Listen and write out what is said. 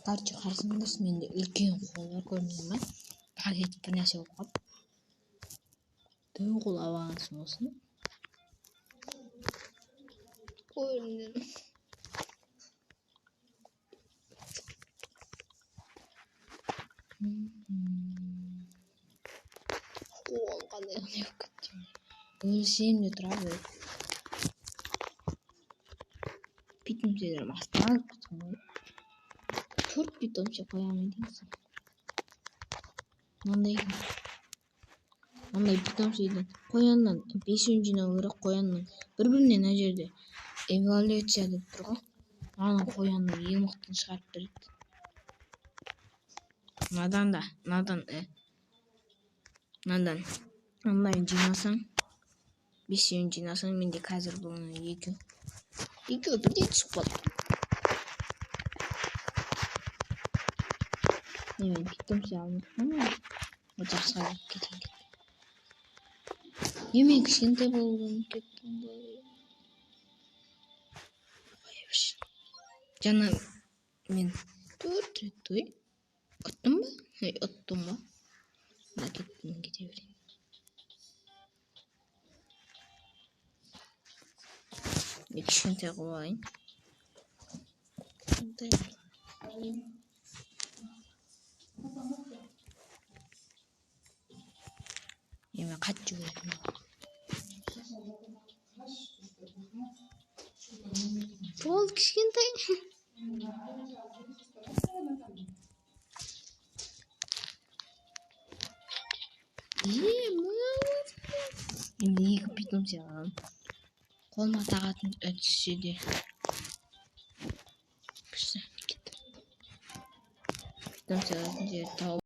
Karşı karşımdasın mende үлкен қолдар көрінеді ма? Пакет бір нәрсе болып қалды. Дөң қол алғансың осыны. Көрінеді. Қол қандай болып кетті. Өлсем де тұра бер. Питомцелерім астан кеткен ғой. 4 питомча қоямын дейсің. Мындай питомцеден қояннан 5 жинау керек. Қоянның бір-біріне мына жерде эволюция деп тұр ғой. Ана қоянның ең мықтысын шығарып береді. Надан онлайн жинасаң 5 жинасаң менде қазір бұны екеу бірдей түсіп қалды. Мен питомцы алмаппын. Жақсыға кетейін. Мен кішкентай болудан кеттім ғой. Жаңа мен 4 рет той ұттым ба? Ұттым ба? Мына кеттім, кете берейін. Кішкентай қылып алайын. Мен қатты жүгірдім. Ол кішкентай. Енді 2 питомцы алғам. Қолыма тағатын түссе де. Күшті кетті. Питомцы алатын жер тауып.